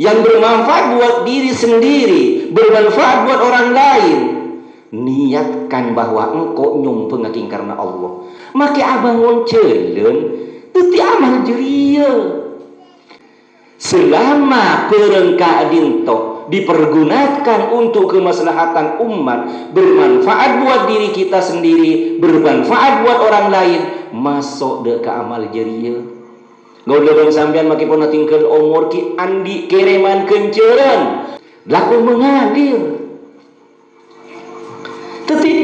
yang bermanfaat buat diri sendiri, bermanfaat buat orang lain. Niatkan bahwa engkau nyumpeng aking karena Allah. Maka abangun celen teti amal jeria. Selama perengka dinto dipergunakan untuk kemaslahatan umat, bermanfaat buat diri kita sendiri, bermanfaat buat orang lain, masuk ke amal jeria. Gaul sampean maki pun tinggal umur ki andi kereman kenceran laku mengalir. Tapi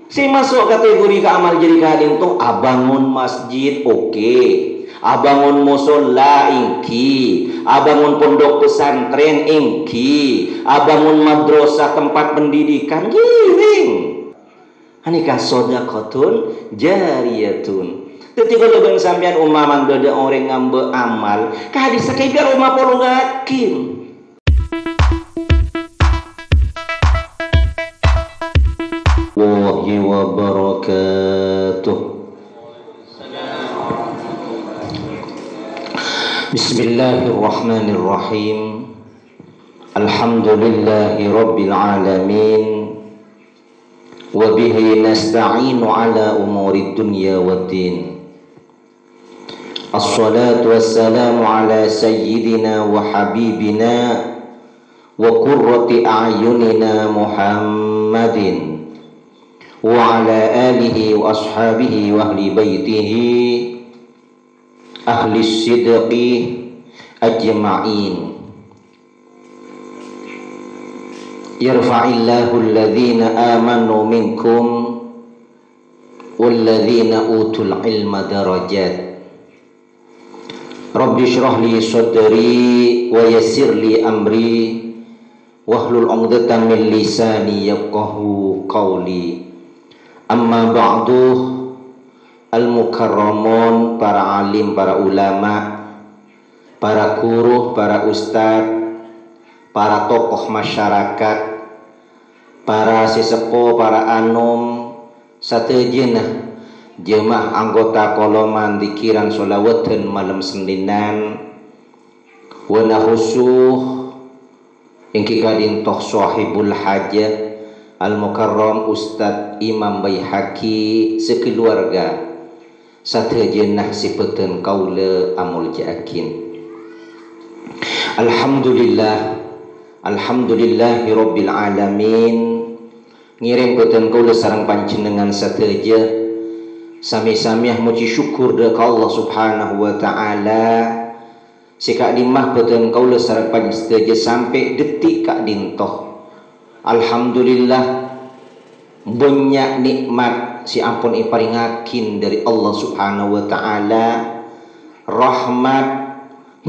si masuk kategori ke amal jadi kadin tu abangun masjid oke, abangun musola ingki, abangun pondok pesantren ingki, abangun madrasah tempat pendidikan giring. Anika sedekahun jariyatun. Ketika lebeng sampean umaman beda orang ngambe amal, ka hadis sakit biar umah polongakin. Wa barakatuh. Bismillahirrahmanirrahim. Alhamdulillahi rabbil alamin. Wa bihi nasta'inu ala umuri dunya waddin. Assalatu wassalamu ala sayyidina wa habibina wa qurrati a'yunina Muhammadin wa ala alihi wa ashabihi wa ahli baitihi ahli sidqi ajma'in. Yarfa'illahu alladhina amanu minkum walladhina utul ilma darajat. Rabbi syrah li sadri wa yassir li amri wahlul 'uqdatam min lisani yafqahu qawli. Amma ba'du, al-mukarramun, para alim, para ulama, para guru, para ustad, para tokoh masyarakat, para sesepuh, para anum, satejena jemaah anggota koloman dikiran sholawatan malam Seninan wa nahusuh ingki kadin toh sahibul hajah al-mukarram Ustad Imam Baihaqi sekeluarga satejena sipeuten kaula amul jakin. Alhamdulillahi rabbil alamin. Ngiring peuten kaula sareng panjenengan sateja sami-samiah muji syukur deuk Allah Subhanahu wa taala. Sikak dimah peuten kaula sareng panjenengan sampai detik kak dintoh. Alhamdulillah banyak nikmat si ampun iparingakin dari Allah Subhanahu wa taala, rahmat,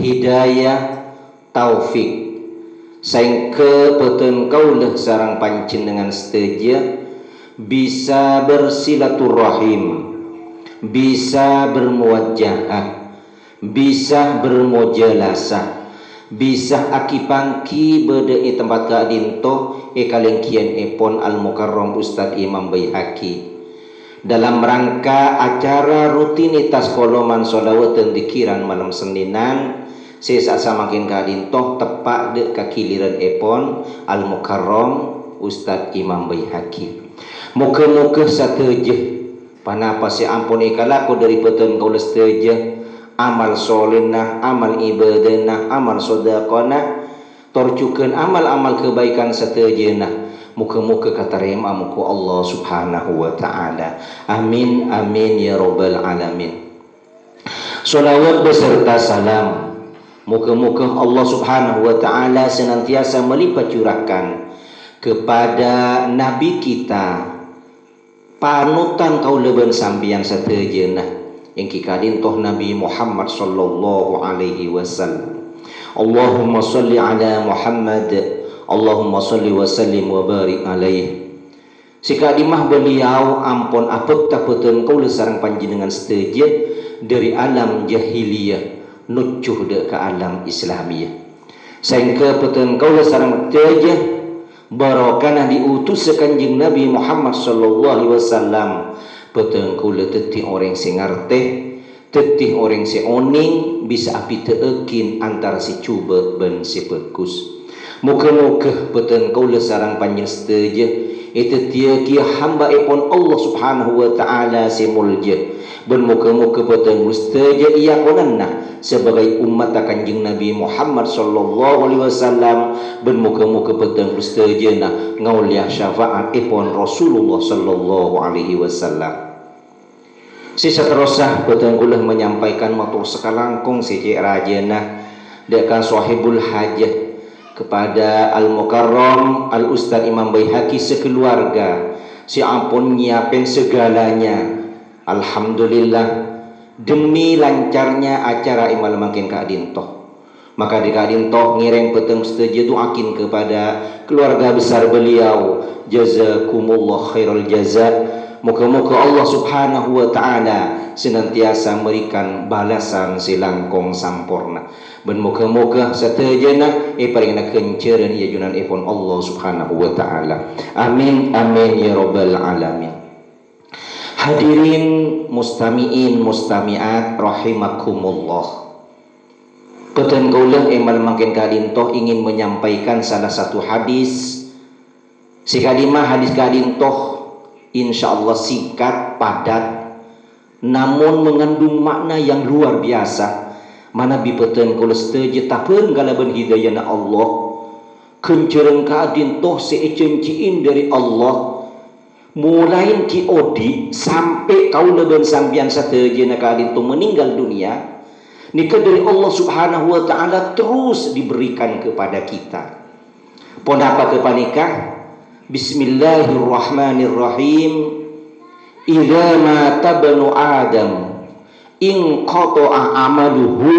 hidayah, taufik. Saengke peuten kaula sareng panjenengan seteja bisa bersilaturahim, bisa bermuwajahah, bisa bermujalasah, bisa akipangki bedei tempat kadinto kalengkian epon al-mukarram Ustad Imam Baihaqi dalam rangka acara rutinitas koloman sholawatan dikiran malam Seninan. Sesa samakin kadinto tepak de kakiliran epon al-mukarram Ustad Imam Baihaqi. Muka-muka sateja panapa si ampun ikalaku dari peton kaula sateja amal solenah, amal ibadahna, amal sodaqona, torcukeun amal-amal kebaikan satejana. Muka-muka katarema muka Allah Subhanahu wa taala. Amin amin ya rabbal alamin. Sholawat beserta salam muka-muka Allah Subhanahu wa taala senantiasa melipat curahkan kepada nabi kita, panutan kaula ben sampeyan satejeuna yang kikadin toh Nabi Muhammad sallallahu alaihi wasallam. Allahumma salli ala Muhammad, Allahumma salli wa sallim wa barik alaihi. Sikadimah beliau ampun apetta peuten kaula sareng panjenengan seteja dari alam jahiliyah nucuh de ke alam Islamiyah. Saengke peuten kaula sareng seteja barokana diutus Kanjeng Nabi Muhammad sallallahu alaihi wasallam. Peuten kaula teti orang sing ngarteh tetih orang si oning bisa api teekin antara si cuba ben si pekus. Muka-muka beten kaula sarang panjang setuju itu dia kia hamba ipon Allah subhanahu wa ta'ala si mulja. Ben muka-muka beten mustaja iya konanna sebagai umat kanjeng Nabi Muhammad sallallahu alaihi wasallam. Ben muka-muka beten mustaja na ngauliah syafaat ipon Rasulullah sallallahu alaihi wasallam. Si seterusnya beten kula menyampaikan matur sekalangkung si cik rajana dekan sahibul hajah kepada Al-Mukarram Al-Ustaz Imam Baihaqi sekeluarga. Si ampun nyiapin segalanya, alhamdulillah, demi lancarnya acara imal makin kadintoh. Maka di kadintoh ngireng peteng setuju doakin kepada keluarga besar beliau, jazakumullah khairul jaza. Moga-moga Allah subhanahu wa ta'ala senantiasa memberikan balasan silangkong sampurna. Ben moga-moga satajana paringna kenceran ia junan ipon Allah subhanahu wa ta'ala. Amin amin ya rabbal alamin. Hadirin mustami'in mustami'at rahimakumullah. Peten kaulah emal makin kadintoh ingin menyampaikan salah satu hadis. Si kadimah hadis kadintoh insyaallah singkat, padat, namun mengandung makna yang luar biasa. Mana bipeten kalau setuju tapen galaban hidayahna Allah, kencereng kadin toh seecenciin dari Allah, mulai ki odi sampai kau leban sampian setuju na kadin toh meninggal dunia, nikah dari Allah subhanahu wa ta'ala terus diberikan kepada kita. Pon apa kepanikah? Bismillahirrahmanirrahim. Idza mata banu Adam in qata'a amaluhu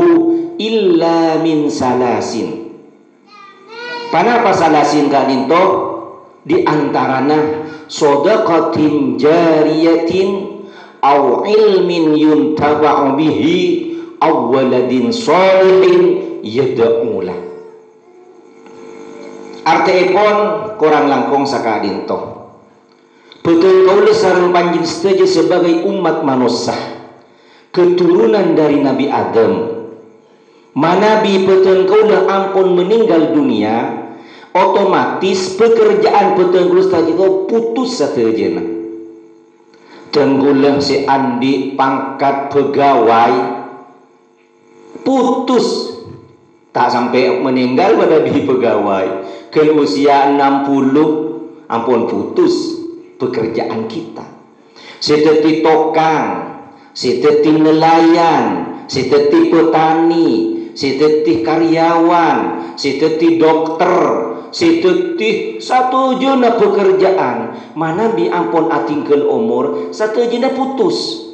illa min salasin. Panapa salasin kadinto? Di antarana shadaqatin jariyatin aw ilmin yuntaba'u bihi aw waladin shalihin yad'ulah. Artiipun kurang langkung sakadinto. Betul kaula sareng panjin setuju sebagai umat manusia keturunan dari Nabi Adam. Manabi betul kaula ampun meninggal dunia, otomatis pekerjaan betul kaula saja putus satajana. Tenggulah si Andi pangkat pegawai putus, tak sampai meninggal pada di pegawai. Ke usia 60 ampun putus pekerjaan kita. Seteti tokang, seteti nelayan, seteti petani, seteti karyawan, seteti dokter, seteti satu juna pekerjaan. Mana bi ampun atingkel umur satu juna putus.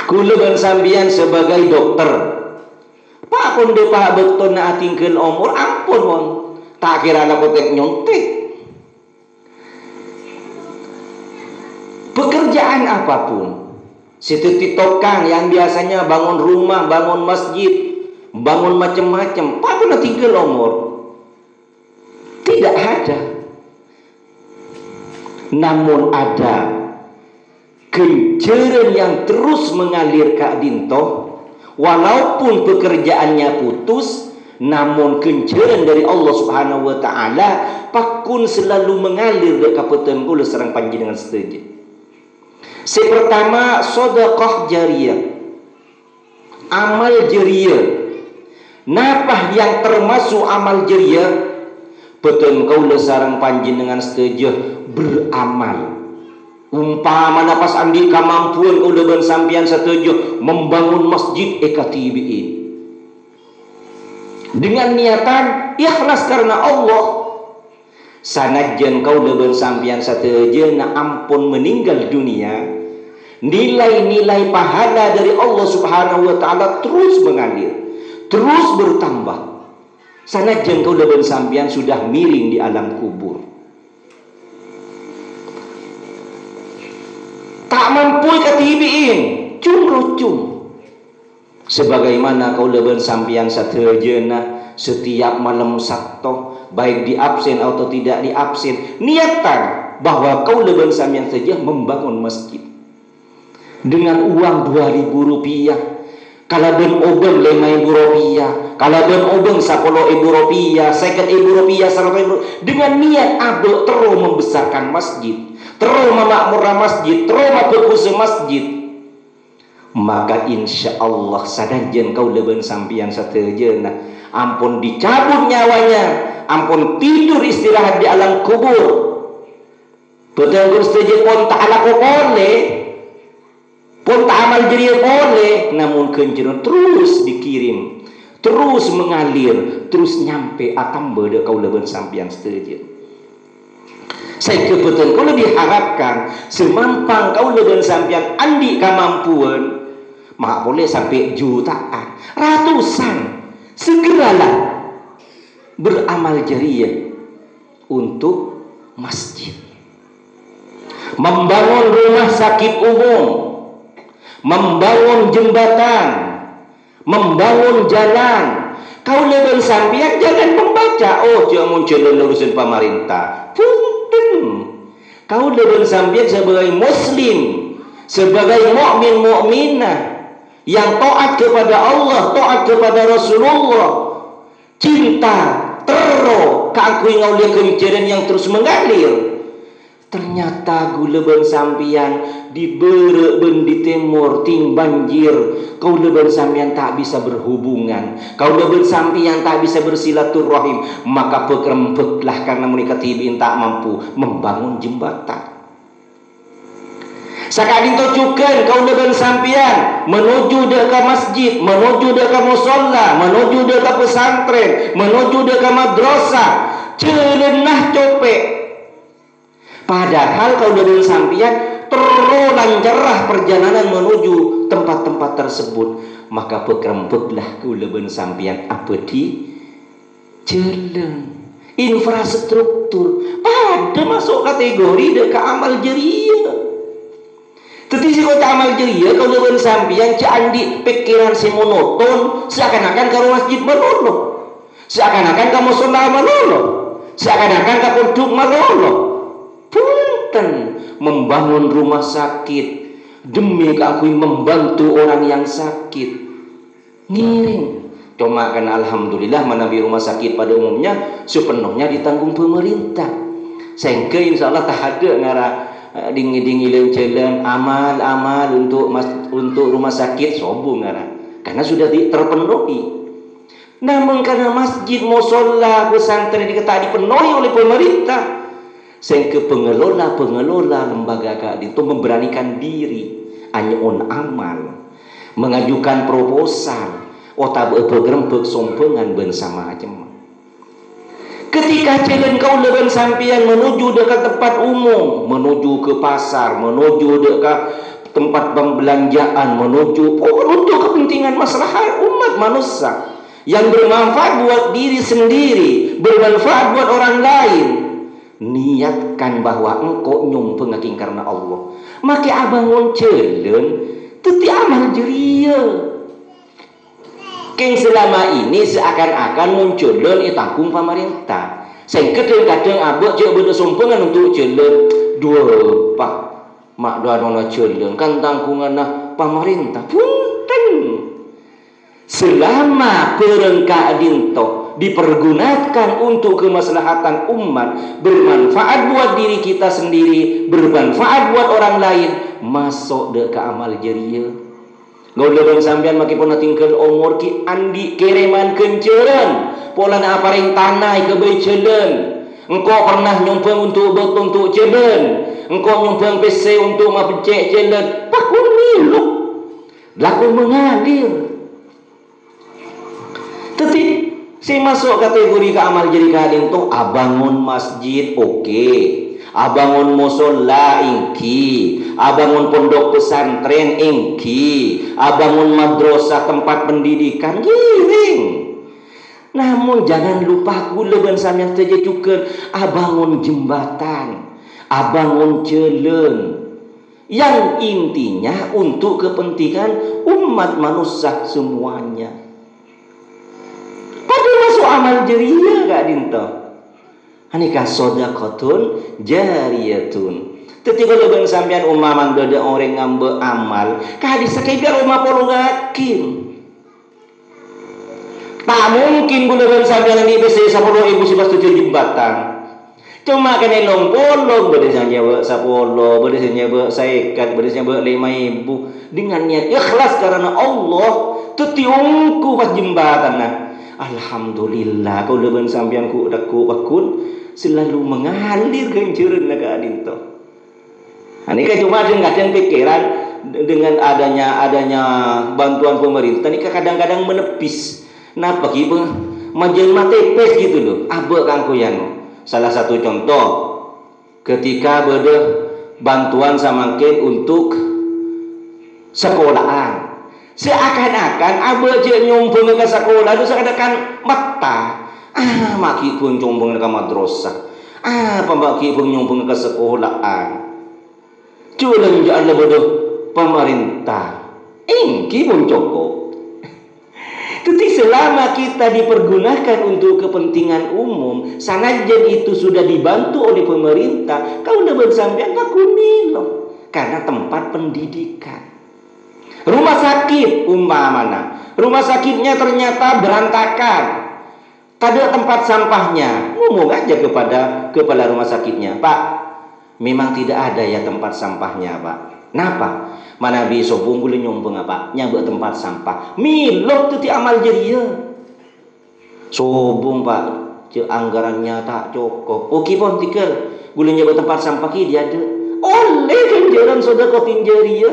Kula ban sambian sebagai dokter, Pak pun de pak betul na atingkeun umur ampun wong tak kira na potek nyontek. Pekerjaan apapun, seteti tokang yang biasanya bangun rumah, bangun masjid, bangun macam-macam, pak pun na tingkeun umur tidak ada. Namun ada kenceran yang terus mengalir ka dintoh. Walaupun pekerjaannya putus, namun kenceran dari Allah subhanahu wa ta'ala pakun selalu mengalir dekat peteng kula sareng panjenengan setuju. Si pertama sedekah jariyah, amal jariyah. Napa yang termasuk amal jariyah? Peteng kula sareng panjenengan setuju beramal. Umpama napas andi kamampuan udah ben sampian setuju membangun masjid ekatibiin dengan niatan ikhlas karena Allah. Sanajan kau udah ben sampian setuju na ampun meninggal dunia, nilai-nilai pahala dari Allah subhanahu wa ta'ala terus mengalir, terus bertambah. Sanajan kau udah ben sampian sudah miring di alam kubur, tak mampu katibiin cum. Sebagaimana kau leban sampian satajana setiap malam Sabtu, baik di absen atau tidak di absen, niatan bahwa kau leban sampian saja membangun masjid. dengan uang 2.000 rupiah, kalau ben obeng 5.000 rupiah, kalau ben obeng 10.000 rupiah, 50.000 rupiah, 100.000, dengan niat abel terus membesarkan masjid, terus memakmurkan masjid, terus memperkuasa masjid, maka insya Allah sadajan kau leben sampian satejeuna, ampun dicabut nyawanya, ampun tidur istirahat di alam kubur, betul setuju pun tak ala boleh, pun tak amal jadi boleh, namun kenjeran terus dikirim, terus mengalir, terus nyampe atam beda kau leben sampian setuju. Saya kebetulan kau lebih harapkan semampang kau leben sampian andi kemampuan, mak boleh sampai jutaan, ratusan, segeralah beramal jariah untuk masjid, membangun rumah sakit umum, membangun jembatan, membangun jalan. Kau lebih sampian jangan membaca, oh jangan muncul urusan pemerintah. Punten. Kau lebih sampian sebagai muslim, sebagai mukminah yang taat kepada Allah, taat kepada Rasulullah, cinta terus keakui ngaulia kemikiran yang terus mengalir. Ternyata gula ben sampian di bere ben di timur ting banjir, kau leben sampian tak bisa berhubungan, kau leben sampian tak bisa bersilaturahim, maka pekrempeklah karena mereka tibin tak mampu membangun jembatan. Sakadin tocukan kau leben sampian menuju ke masjid, menuju ke musola, menuju ke pesantren, menuju ke madrasah, celenah copek. Padahal kau leben sampian terus lancarah perjalanan menuju tempat-tempat tersebut, maka pekrempeklah kau leben sampian apa di jalan infrastruktur pada masuk kategori dekat amal jariah. Tetapi kau tak amal jariah, kau leben sampian candi pikiran si monoton, seakan-akan kau masjid melolo, seakan-akan kamu sholat melolo, seakan-akan kau duduk melolo. Punten, membangun rumah sakit demi keakui membantu orang yang sakit, ngiring. Cuma kan alhamdulillah menabi rumah sakit pada umumnya sepenuhnya ditanggung pemerintah. Sehingga insya Allah tak ada ngara dingi-dingi jalan amal-amal untuk rumah sakit sombong ngara, karena sudah terpenuhi. Namun karena masjid, musola, pesantren diketahui dipenuhi oleh pemerintah, sehingga pengelola lembaga keadilan itu memberanikan diri anyun amal, mengajukan proposal, otak bergerempek sompengan bersama aja. Ketika jalan kau leben sampian menuju dekat tempat umum, menuju ke pasar, menuju dekat tempat pembelanjaan, menuju untuk kepentingan maslahat umat manusia yang bermanfaat buat diri sendiri, bermanfaat buat orang lain, niatkan bahwa engkau nyumpeng aking karena Allah, maka abangun jalan teti amal jariah. Keng selama ini seakan-akan munculun itanggung pemerintah. Sehingga kadang-kadang abang je bersumpengan untuk jalan dua pak mak dua nona jalan kan tanggungan pemerintah. Punten. Selama perengka dinto dipergunakan untuk kemaslahatan umat, bermanfaat buat diri kita sendiri, bermanfaat buat orang lain, masuk ke amal jariah. Ngau lebang sampean maki pun tinggal umur ki andi kiriman kenceran pola na aparing tanah ke beri jalan. Engkau pernah nyumpang untuk bertuntuk jalan, engkau nyumpang PC untuk mapecek jalan, pakun milu laku mengalir. Tetapi si masuk kategori ke amal jadi kadin tu abangun masjid okey, abangun musola ingki, abangun pondok pesantren ingki, abangun madrasah tempat pendidikan giring. Namun jangan lupa kula ben sampeyan terjejukan abangun jembatan, abangun jalan yang intinya untuk kepentingan umat manusia semuanya. Pada masuk amal jariah gak dinta. Anika sedekahun jariyatun, Ketika leban sampean umaman dada orang ngambe amal, kadi sekitar rumah polo ngakin. Tak mungkin leban sampean ini bisa 10.000 sebab jembatan. Cuma kena long polo, bedanya nyewa 10, bedanya nyewa saikat, bedanya nyewa 5.000 dengan niat ikhlas karena Allah. Tetiungku pas jembatan nah. Alhamdulillah kau leban sampean ku daku bakun selalu mengalir kencurun naga adinto. Ini kan cuma kadang pikiran dengan adanya bantuan pemerintah ini kadang-kadang menepis. Nah bagi menjelma tepes gitu loh. Abe kangku yang salah satu contoh ketika beda bantuan samakin untuk sekolahan. Seakan-akan abe je nyumbang ke sekolah itu seakan-akan mata. Maki pun nyumbang ke madrasah. Pembaki pun nyumbang ke sekolahan. Culang Allah bodoh pemerintah. Ingki pun cukup. Tapi selama kita dipergunakan untuk kepentingan umum, sanajan itu sudah dibantu oleh pemerintah, kau udah bersampean tak kunilo karena tempat pendidikan. Rumah sakit umpamana, rumah sakitnya ternyata berantakan, tak ada tempat sampahnya. Ngomong aja kepada kepala rumah sakitnya, Pak, memang tidak ada ya tempat sampahnya, Pak. Kenapa? Mana bisa bunggul nyombong apa? Nyambut tempat sampah. Milok tu ti amal jeriya. Sobong Pak, je anggarannya tak cukup. Okey pun tikal. Gula nyambut tempat sampah ki dia ada. Oleh ganjaran sedekah tinjeriya.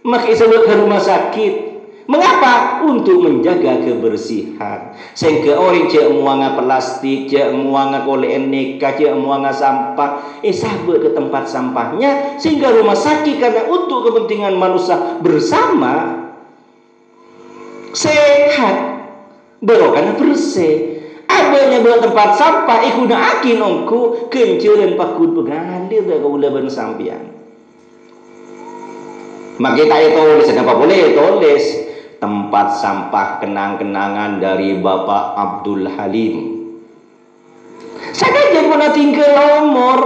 Maka sebut ke rumah sakit. Mengapa? Untuk menjaga kebersihan. Sehingga orang cek muanga plastik, cek muanga kolean neka, cek muanga sampah, sahabat ke tempat sampahnya, sehingga rumah sakit karena untuk kepentingan manusia bersama sehat, berokana bersih. Adanya buat tempat sampah, ikuna akin ongku kencuran pakut pengalir dari ulaban sampian. Maka kita tulis, kenapa boleh tulis? Tempat sampah kenang-kenangan dari Bapak Abdul Halim. Saya pun tinggal nomor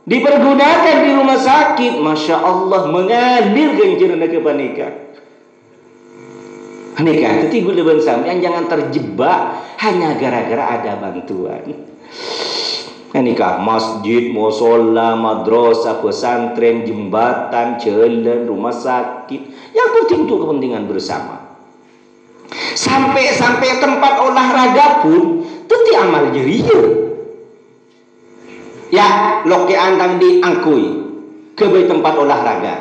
dipergunakan di rumah sakit, masya Allah mengalir ganjaran ke panika. Panika, tapi gue leban sampean jangan terjebak hanya gara-gara ada bantuan. Panika, masjid, musola, madrasah, pesantren, jembatan, jalan, rumah sakit. Yang penting itu kepentingan bersama. Sampai tempat olahraga pun itu amal jeriya. Ya, loke antang diangkui ke tempat olahraga.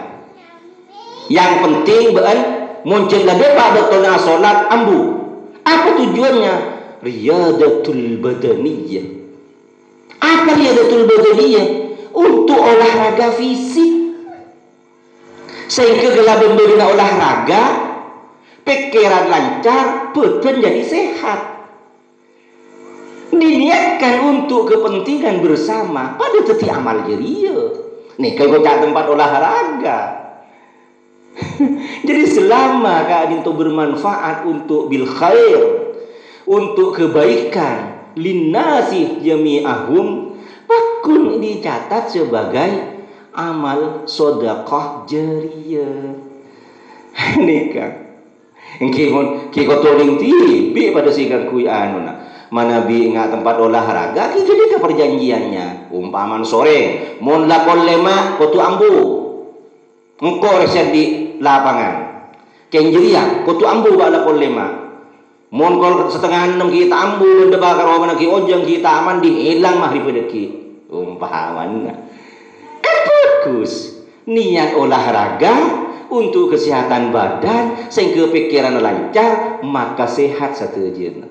Yang penting bean muncul lade pada tona salat ambu. Apa tujuannya? Riyadatul badaniyah. Apa riyadatul badaniyah? Untuk olahraga fisik. Sehingga gelar membina olahraga, pikiran lancar, badan jadi sehat. Diniatkan untuk kepentingan bersama pada teti amal jeriya. Nih kalau cak tempat olahraga. Jadi selama keadaan itu bermanfaat untuk bil khair, untuk kebaikan, linnasi jami'ahum, pakun dicatat sebagai amal sedekah jariyah. Nikah. Engki kotoring tibi pada sikan kui anu na. Mana bi ingat tempat olahraga ki jadi ke perjanjiannya. Umpaman sore, mon lakon lema kotu ambu. Engko resep di lapangan. Kenjeriya kotu ambu ba lakon lema. Mon kol setengah 6 kita ambu ndeba karo mana ki ojang kita aman di hilang mahrib deki. Umpaman. Bagus niat olahraga untuk kesehatan badan sehingga pikiran lancar maka sehat satu jen.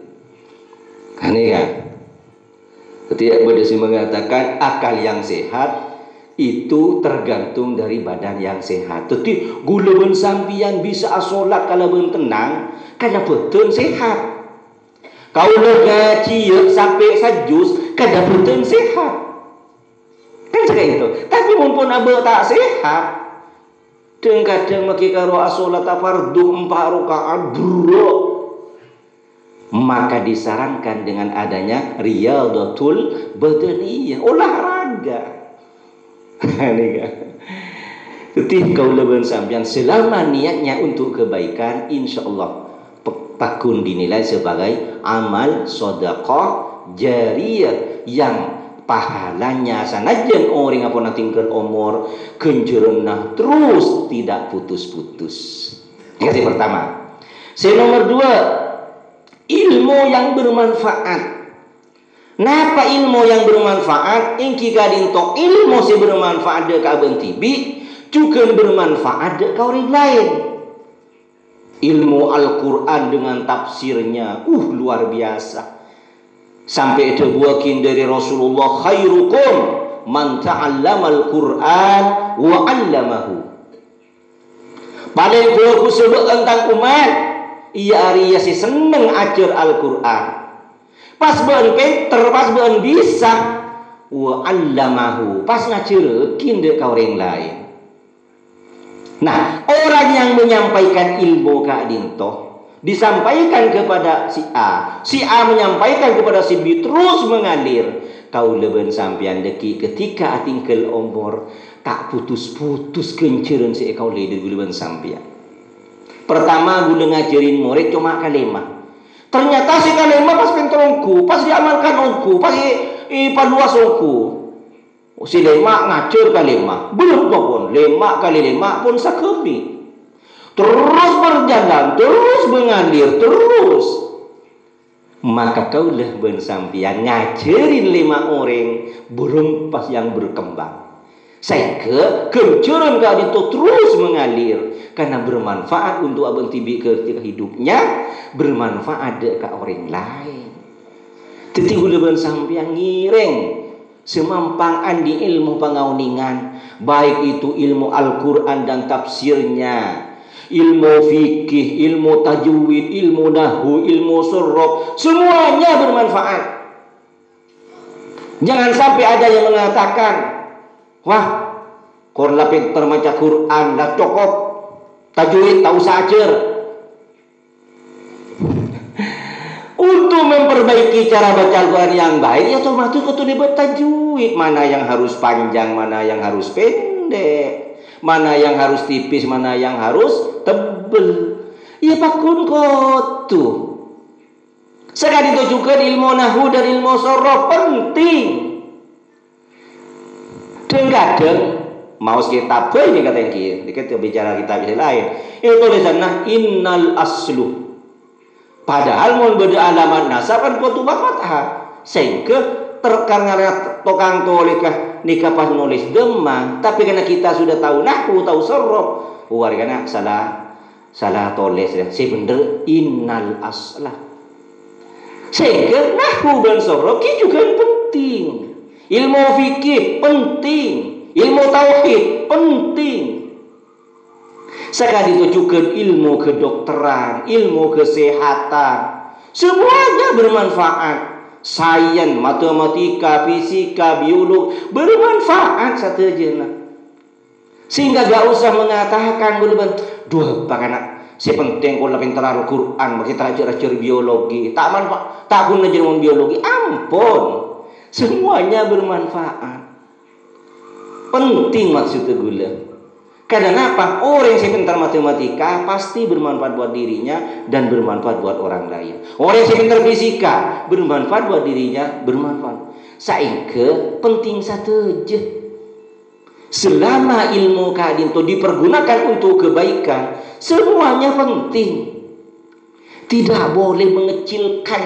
Aneh kan? Ketika Buddha mengatakan akal yang sehat itu tergantung dari badan yang sehat. Jadi gula sampian bisa asolat kalau ben tenang karena betul sehat. Kau gaji sampai sajus karena betul sehat. Kan seperti itu. Tapi mumpun abe tak sehat, kadang maki karo asolat fardu 4 rakaat bro. Maka disarankan dengan adanya riyadatul badaniyah, olahraga. Ketika kau leban sampean selama niatnya untuk kebaikan, insya Allah takun dinilai sebagai amal sedekah jariyah yang pahalanya sanajan orang apa nak tinggal umur kenjerenah terus tidak putus-putus. Yang pertama. Yang nomor dua, ilmu yang bermanfaat. Napa ilmu yang bermanfaat? Ingki gading to ilmu si bermanfaat de ka abang tibi, juga bermanfaat de ka orang lain. Ilmu Al-Quran dengan tafsirnya, luar biasa. Sampai dibuakin dari Rasulullah, khairukum man ta'allamal Quran wa 'allamahu. Paling bagus sebut tentang umat, ia Arya si seneng ajar Al-Quran. Pas beun pinter, pas beun bisa, wa 'allamahu, pas ngajarekin dek ka orang lain. Nah, orang yang menyampaikan ilmu ka dinto disampaikan kepada si A menyampaikan kepada si B, terus mengalir. Kau leben sampean deki ketika atingkel umur tak putus-putus kenceren si kau leder leben sampean. Pertama gula ngajarin murid cuma kalimat. Ternyata si kalimat pas penterongku, pas diamalkan ongku, pas paluas ongku. Si lemak ngajar kalimat, belum pun lemak kali lemak pun sakemi. Terus berjalan, terus mengalir, terus. Maka kaulah ben sampean ngajarin 5 orang burung pas yang berkembang. Saya kencuran kau itu terus mengalir karena bermanfaat untuk abang tibi ketika hidupnya, bermanfaat ke orang lain. Tetapi ulah sampean ngiring semampangan di ilmu pangauningan, baik itu ilmu Al-Quran dan tafsirnya, ilmu fikih, ilmu tajwid, ilmu nahwu, ilmu surraf, semuanya bermanfaat. Jangan sampai ada yang mengatakan, wah, korla pintar maca Quran dah cukup, tajwid tak usah ajar. Untuk memperbaiki cara baca Al-Quran yang baik, ya otomatis kudu dibuat tajwid. Mana yang harus panjang, mana yang harus pendek, mana yang harus tipis, mana yang harus tebel. Ya pakun kudu. Sekali tunjukkan ilmu nahwu dan ilmu sorof penting. Dan kadang mau kitab ini kata yang kita bicara kitab lain. Itu tulisannya innal aslu. Padahal mau beda alamat nasab kan kutu fathah. Sehingga terkarena tukang tulis nikah pas nulis demang, tapi karena kita sudah tahu nahwu, tahu sorof, wargana salah tulis ya. Si bener innal aslah. Sehingga nahwu dan sorof juga penting. Ilmu fikih penting, ilmu tauhid penting. Sekali ditujukan ilmu kedokteran, ilmu kesehatan, semuanya bermanfaat. Sains, matematika, fisika, biologi bermanfaat satu aja. Sehingga gak usah mengatakan dua bagaimana si penting kalau pintar Al-Quran, kita ajar biologi, tak manfaat, tak guna ajar biologi, ampun. Semuanya bermanfaat. Penting maksudnya gula. Karena apa? Orang yang pintar matematika pasti bermanfaat buat dirinya dan bermanfaat buat orang lain. Orang yang pintar fisika bermanfaat buat dirinya, bermanfaat. Sehingga penting satu aja. Selama ilmu kadin itu dipergunakan untuk kebaikan, semuanya penting. Tidak boleh mengecilkan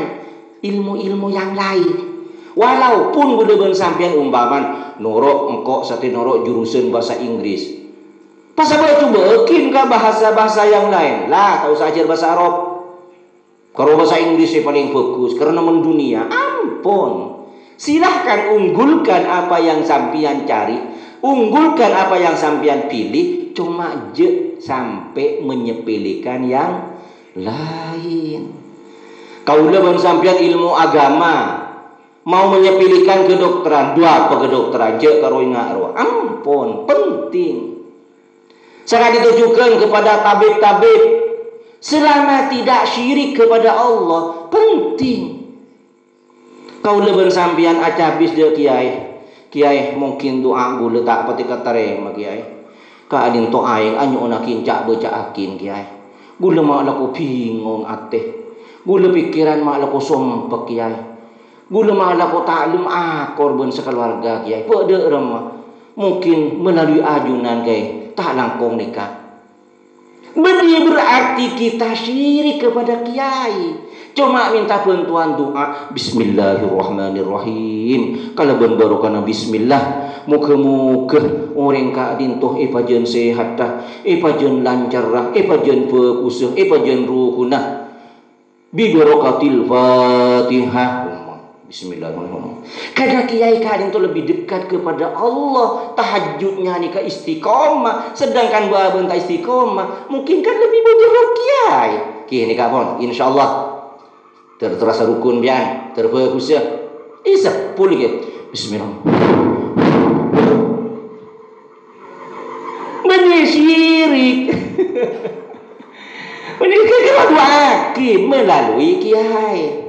ilmu-ilmu yang lain. Walaupun bener-bener sampean umpaman norok engkok sate norok jurusan bahasa Inggris. Pas boleh cobakin ke bahasa-bahasa yang lain. Lah, tak usah ajar bahasa Arab. Kalau bahasa Inggris yang paling bagus karena mendunia. Ampun. Silahkan unggulkan apa yang sampean cari, unggulkan apa yang sampean pilih, cuma sampai menyepelekan yang lain. Kalau udah sampean ilmu agama, mau menyepelekan kedokteran, dua apa kedokteran karo ingat ampun, penting. Sangat ditujukan kepada tabib-tabib selama tidak syirik kepada Allah, penting. Kau leban sampian acabis dia kiai Kiai mungkin doa gula tak pati katarema kiai. Ka adin to aing anyo na kincak baca akin kiai. Gula mak lako bingung ate. Gula pikiran mak lako sompek kiai. Gula mak lako taklum korban sekeluarga kiai. Pede remah. Mungkin melalui ajunan kiai tak langkong nikah. Ini berarti kita syirik kepada kiai. Cuma minta bantuan doa. Bismillahirrahmanirrahim. Kalau barokana bismillah. Muka-muka orang ka dintoh pajen sehat dah. Pajen lancar dah. Pajen fokus. Pajen ruhuna. Bi barokatil Fatihah. Bismillahirrahmanirrahim. Karena kiai kadang itu lebih dekat kepada Allah. Tahajudnya nih ke istiqomah. Sedangkan bahan tak istiqomah. Mungkin kan lebih butuh kiai. Kini kapon. InsyaAllah. Terasa rukun bian. Terfokus ya. Isa. Pulih ya. Bismillahirrahmanirrahim. Benih syirik. Benih kira doa melalui kiai.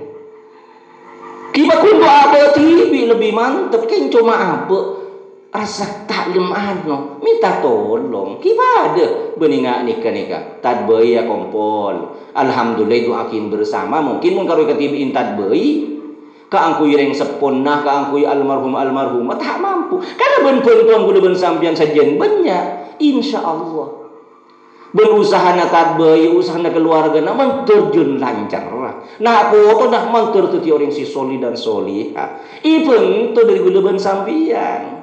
Kita kudu apa tibi lebih mantap kan cuma apa rasa taklim ano minta tolong kita ada beninga nikah tadbei ya kompol alhamdulillah itu akin bersama mungkin mengkarui ketibi tadbei ka angku ireng seponah ka angku almarhum tak mampu karena ben-ben kudu ben sampean sajen banyak insyaallah berusaha na tadbei usaha na keluarga na terjun lancar nah foto dah mantur tu orang si soli dan soliha even tu dari gulaban sampian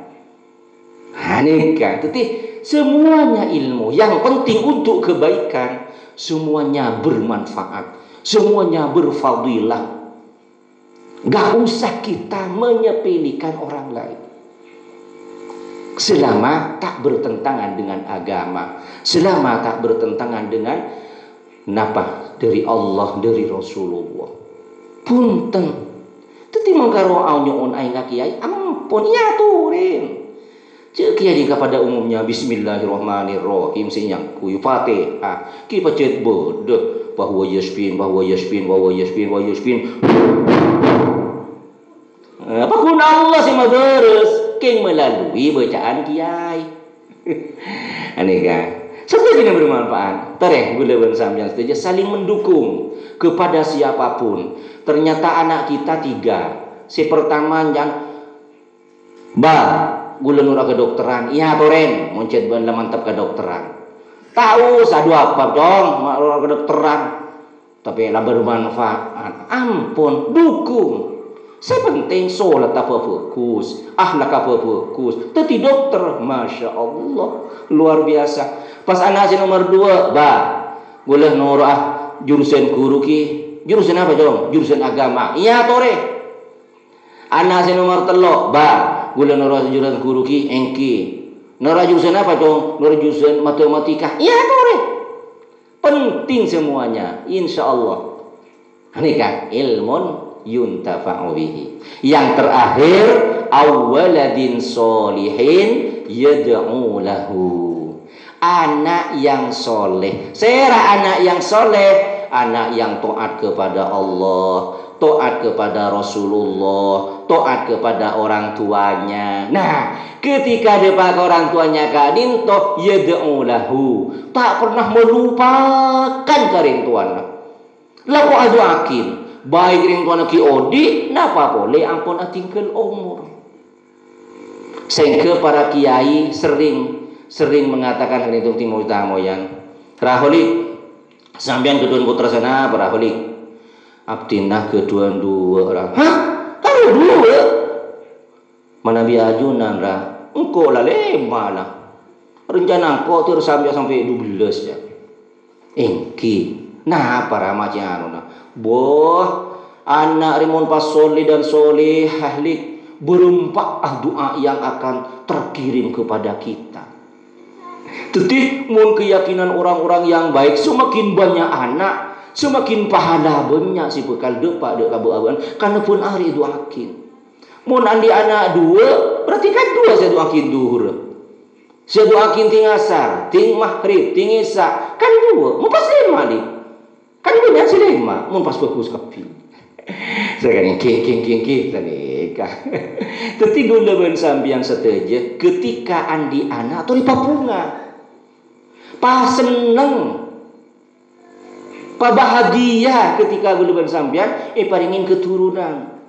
nikah tapi semuanya ilmu yang penting untuk kebaikan semuanya bermanfaat semuanya berfadilah gak usah kita menyepelekan orang lain selama tak bertentangan dengan agama, selama tak bertentangan dengan napa dari Allah, dari Rasulullah. Punten. Teti mangkaro aunyoon aing kiai, ampun ya turin. Cek kiai kepada umumnya bismillahirrahmanirrahim sinyang kuy Fatihah. Ki pacet bode bahwa yasbin. Apa guna Allah si maderes? Keng melalui bacaan kiai. Aneh kan? Seperti ini bermanfaat. Tereh gula sambian saja saling mendukung kepada siapapun. Ternyata anak kita 3. Si pertama yang gula nurah kedokteran. Iya toren, moncet ban mantap kedokteran. Tahu sadu apa dong nurah kedokteran. Tapi lah bermanfaat. Ampun, dukung. Sepenting sholat apa fokus, akhlak apa fokus. Teti dokter, masya Allah, luar biasa. Pas anak si nomor 2, boleh norah jurusan guru ki, jurusan apa dong? Jurusan agama. Iya tore. Anak si nomor 3, boleh norah jurusan guru ki, engki. Norah jurusan apa dong? Norah jurusan matematika. Iya tore. Penting semuanya, insya Allah. Ini kan ilmun yuntafa'u bihi. Yang terakhir awwaladin solihin yad'u lahu. Anak yang soleh. Sera anak yang soleh, anak yang taat kepada Allah, taat kepada Rasulullah, taat kepada orang tuanya. Nah, ketika depan orang tuanya kadin toh yad'u lahu, tak pernah melupakan karing tuana. Laku aduakin baik ring tuan ki odi napa boleh ampun atingkel umur. Sehingga para kiai sering mengatakan hal itu timur tamoyan raholik sampean keduan putra sana raholik abdinah keduan dua orang tahu dua mana biajunan ra engko lah lema lah rencana engko terus sampai 12 ya engki nah para macam boh anak rimon pas soli dan soleh ahli berempat doa yang akan terkirim kepada kita. Tetih mun keyakinan orang-orang yang baik semakin banyak anak semakin pahala banyak si bekal depa dek kabu-abuan karena pun hari doakin. Mun andi anak 2 berarti kan 2 saya doakin duhur. Saya doakin ting asar, ting maghrib, ting isya kan 2. Mun pas 5 nih. Kan banyak si lima, mun pas bagus kapi. Sekarang king nikah. Tetapi gula ben sambiang seteje ketika andi anak atau di papunga. Pa seneng. Pa bahagia ketika gula ben sambiang paringin keturunan.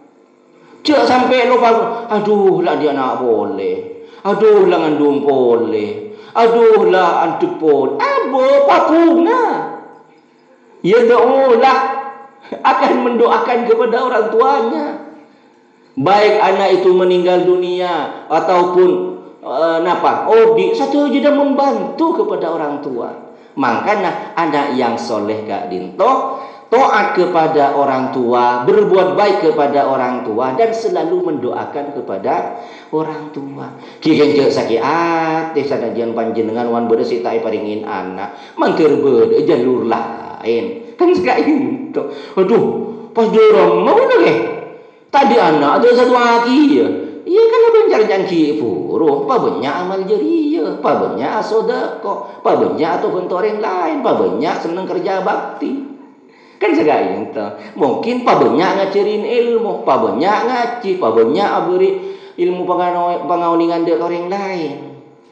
Cek sampai lo aduh lah dia anak boleh. Aduh lah ngandung boleh. Aduh lah antuk boleh. Abo papunga. Ya doalah akan mendoakan kepada orang tuanya. Baik anak itu meninggal dunia ataupun satu juga membantu kepada orang tua. Makanya anak yang soleh gak dinto, taat kepada orang tua, berbuat baik kepada orang tua dan selalu mendoakan kepada orang tua. Kiken cek sakit hati sanajan panjenengan wan beureus tak paringin anak, mangkeur beureus jalur lain. Kan sekali itu. Aduh, pas dorong mau lagi. Tadi anak ada satu lagi ya. Iya kan apa yang janji puro, pa banyak amal jariah, pa banyak sedekah, pa banyak atau bentuk orang lain, pa banyak senang kerja bakti. Kan segala itu. Mungkin pa banyak ngajarin ilmu, pa banyak ngaji, pa banyak beri ilmu pengauningan dari orang lain.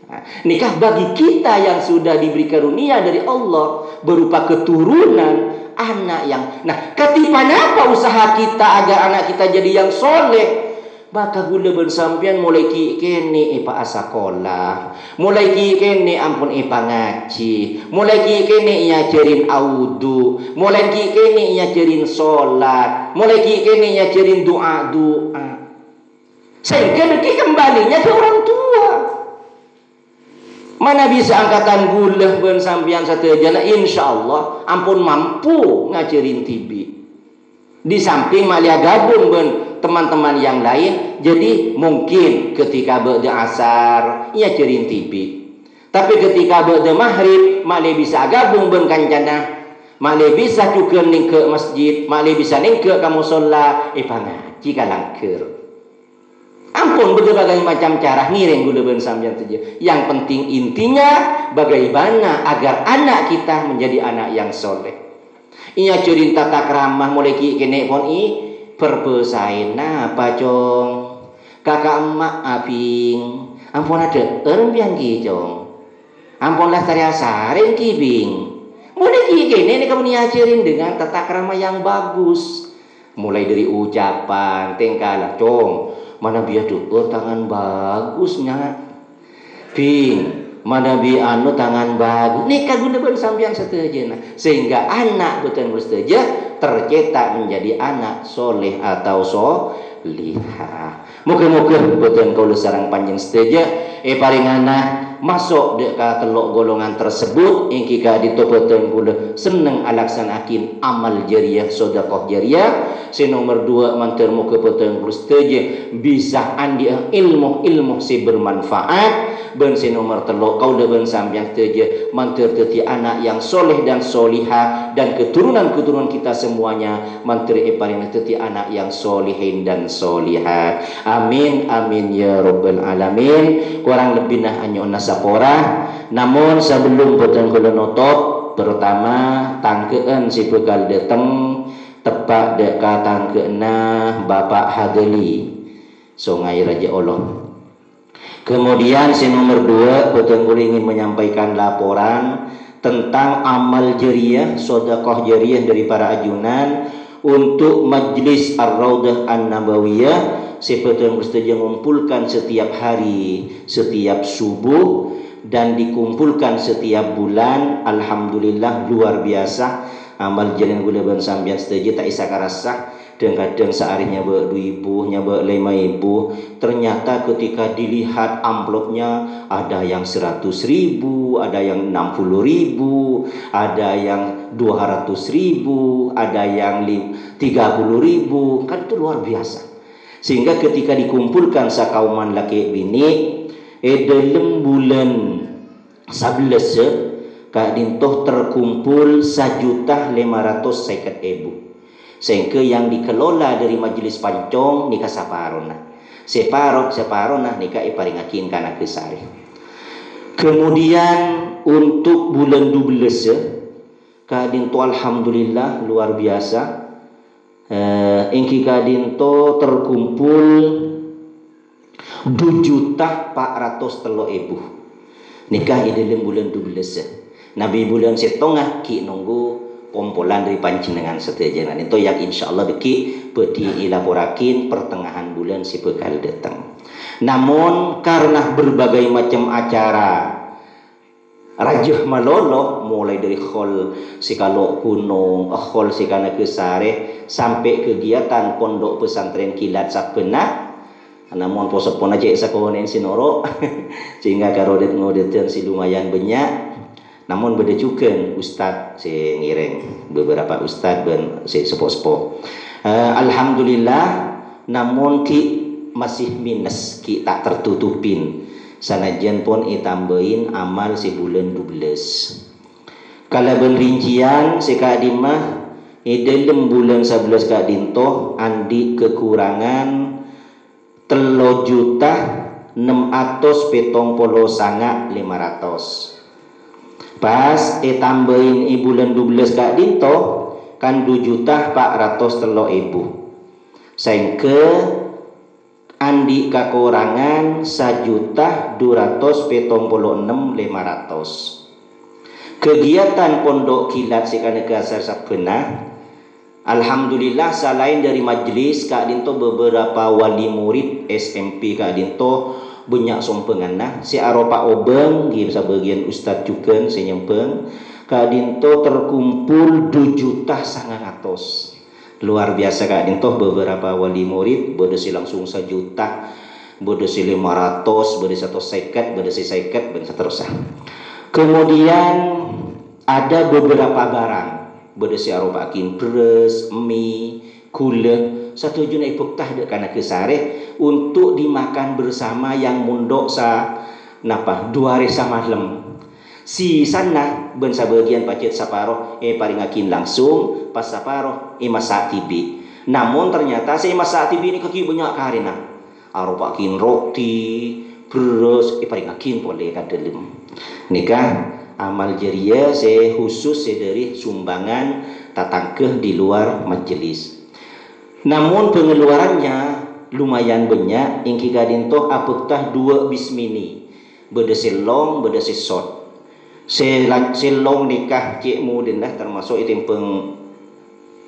Nah, nikah bagi kita yang sudah diberi karunia dari Allah berupa keturunan anak yang ketipan apa usaha kita agar anak kita jadi yang soleh, maka gula bersampian mulai kini ipa asakolah, mulai kini ampun ipa ngaji, mulai kini ngajarin audu, mulai kini ngajarin sholat, mulai kini ngajarin doa. Sehingga kembalinya ke orang tua. Mana bisa angkatan gula ben sampean sateja insyaallah ampun mampu ngajarin tibi. Di samping malia gabung ben teman-teman yang lain, jadi mungkin ketika ba'da asar ia ngajarin tibi. Tapi ketika ba'da maghrib malia bisa gabung ben kancana, malia bisa juga ning ke masjid, malia bisa ning ke ka musholla ngaji kalangkeur. Ampun berbagai macam cara ngiring gula ben sampean saja. Yang penting intinya bagaimana agar anak kita menjadi anak yang soleh. Inya curin tata keramah mulai kene pon perbesain apa cong. Kakak emak aping. Ampun ada erempian ki cong. Ampun lah tari asarin ki bing. Mulai kene kamu niajarin dengan tata keramah yang bagus. Mulai dari ucapan tingkah cong. Mana biar dukur tangan bagusnya ping mana bi anu tangan bagus nikah guna ben sampean setuju sehingga anak betul setuju tercetak menjadi anak soleh atau solihah. Muga-muga betul kalau sareng panjang setuju paringana masuk dek ka telok golongan tersebut ingki ka ditopeteun kula seneng alaksanakin amal jariah sedekah jariah. Si nomor 2 manteur muka peteung kula setuju bisa andi ilmu si bermanfaat. Ben si nomor 3 kaula ben sampeyan setuju manteur teuti anak yang soleh dan solihah dan keturunan-keturunan kita semuanya manteur paring teuti anak yang solihin dan solihah. Amin amin ya rabbal alamin. Kurang lebih nah anyo sapora. Namun sebelum boten kula nutup, pertama tangkeun si bekal dateng tepak dek ka tangkeuna Bapak Hadeli Sungai Raja Allah. Kemudian si nomor 2 boten kula ingin menyampaikan laporan tentang amal jariah, sedekah jariah dari para ajunan untuk Majlis Ar-Raudah An-Nabawiyah. Seperti yang bersedia mengumpulkan setiap hari, setiap subuh dan dikumpulkan setiap bulan. Alhamdulillah luar biasa amal jalan gula ban sambian setuju tak isa karasa dan kadang seharinya be 2.000 nya be 5.000. Ternyata ketika dilihat amplopnya ada yang 100.000, ada yang 60.000, ada yang 200.000, ada yang 30.000. Kan itu luar biasa. Sehingga ketika dikumpulkan sakauman laki bini dalam bulan 11 kak dintoh terkumpul 1.550.000. Sehingga yang dikelola dari majelis pancong nikah saparona separona nikah iparingakin kana kesari. Kemudian untuk bulan 12 kak dintoh alhamdulillah luar biasa Ingki kadinto terkumpul 2.403.000 nikah di dalam bulan 12. Nabi bulan setengah ki nunggu pompolan dari panjenengan setejengan itu yang insyaallah beki peti ilaporakin pertengahan bulan si bekal datang. Namun karena berbagai macam acara rajah malolo mulai dari khol sikalo gunung, khol sikana kesare sampai kegiatan pondok pesantren kilat sapena. Namun posopon aja sakonen sinoro sehingga karodet ngodetan si lumayan banyak. Namun beda juga ustad si ngireng beberapa ustad ben si sepo-sepo. Alhamdulillah namun ki masih minus ki tak tertutupin. Sanajan pun itambahin amal si bulan 12. Kalau benrincian si kadimah dalam bulan 11 kadinto andi kekurangan 3.679.500. Pas tambahin bulan 12 kadinto kan 2.403.000. Sehingga andi kekurangan 1.276.500. Kegiatan pondok kilat sikana kasar sabena alhamdulillah selain dari majelis Kak Dinto beberapa wali murid SMP Kak Dinto banyak sompengan nah si aropa obeng gim sebagian ustad juga si nyempeng Kak Dinto terkumpul 2.900.000. Luar biasa Kak Dinto beberapa wali murid bodoh si langsung 1 juta bodoh si 500 bodoh 150 bodoh si 50 dan seterusnya. Kemudian ada beberapa barang bodoh si aropa akin beras, mie, gula 1 juta ipuk tah dek kana kesare untuk dimakan bersama yang mundok sa napa 2 hari samalam. Si sana ben sabagian pacet saparo paringakin langsung pas saparo masak tibi. Namun ternyata si masak tibi ini kaki banyak karena aropa akin roti, beras paringakin boleh kadelem. Nikah amal jariah saya khusus dari sumbangan tatangkeh di luar majelis. Namun pengeluarannya lumayan banyak. Ingki kadinto apetah 2 bismini beda selong beda sesot. Selong nikah cikmu dindah termasuk itu peng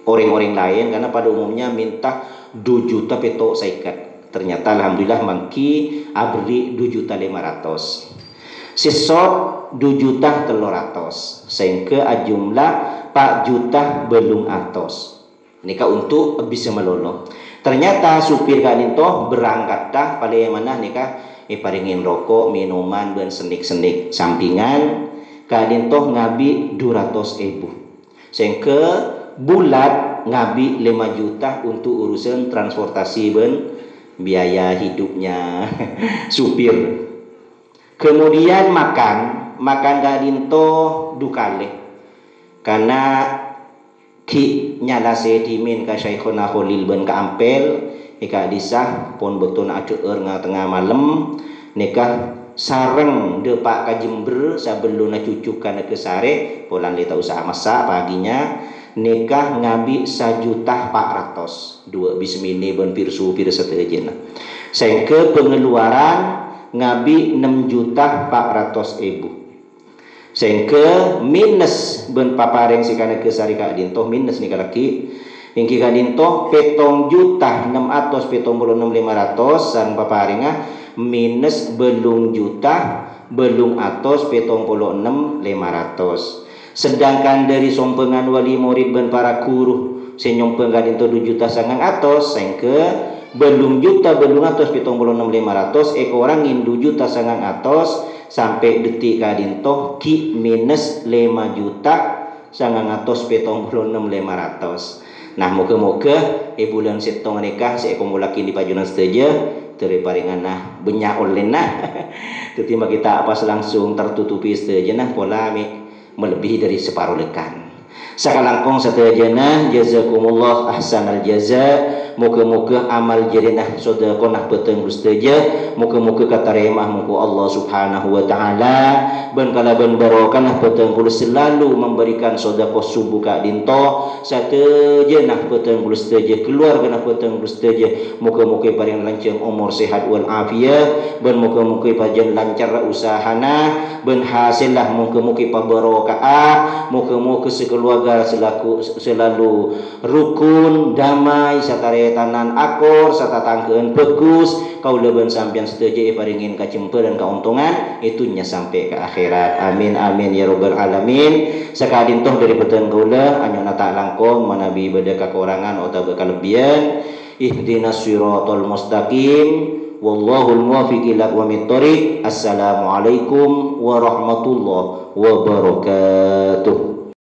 orang-orang lain karena pada umumnya minta 2 juta petok saikat. Ternyata alhamdulillah mangki abri 2.500.000. Sesot 2.300.000 sehingga jumlah 4 juta belum atos. Nikah untuk bisa melolo. Ternyata supir kadinto berangkat dah pada yang mana nikah paringin rokok, minuman dan senik-senik sampingan kadinto ngabi 200.000. Sehingga bulat ngabi 5 juta untuk urusan transportasi ben biaya hidupnya supir. Kemudian makan kadinto dukale karena ki nyala sedimin ka Syekhona Khalil ben ka ampel ika disah pon betul aceur nga tengah malam nikah sareng de pak ka Jember sebelum cucukan ke sare polan leta usaha masak paginya nikah ngabi 1.400.000 2 bismini ben pirsu pir setejena sehingga pengeluaran ngabi 6.400.000 sehingga minus ben papareng si kana kesari Kak Dinto minus nih laki ingki Kak Dinto 7.676.500 san paparenga minus belum juta belum atos 76.500. Sedangkan dari sompengan wali murid ben para guru senyumpeng Kak Dinto 2 juta sangang atos sehingga belum juta belum atos 76.500 orang indu juta sangang atos sampai detik kadinto ki minus 5 juta sangang atos 76.500. Nah moga-moga bulan setong nikah saya kumulakin di pajunan seteja teriparingan nah banyak oleh nah ketika kita apa langsung tertutupi seteja nah pola melebihi dari separuh lekan. Sakalangkong seteja nah jazakumullah ahsanal jaza Muka-muka amal jerinah sedekah nah peteng gusteja. Muka-muka kata remah muka Allah Subhanahu wa taala. Ben kala ben barokah nah peteng kula selalu memberikan sedekah subuh ka dinto. Sateja nah peteng gusteja keluar kana peteng gusteja. Muka-muka paling lancang umur sehat wal afiat. Ben muka-muka pajen lancar usahana. Ben hasil lah muka-muka pabarokah. Muka-muka sekeluarga selalu rukun damai satare tanan akor serta tangkeun pekus kau leben sampean setuju paringin kacempe dan keuntungan itunya sampai ke akhirat. Amin amin ya rabbal alamin. Sakadin toh dari peteng kaula anyona tak langkung manabi beda kekurangan atau kelebihan. Ihdinas siratal mustaqim. Wallahul muwaffiq ila aqwamit thoriq. Assalamualaikum warahmatullahi wabarakatuh.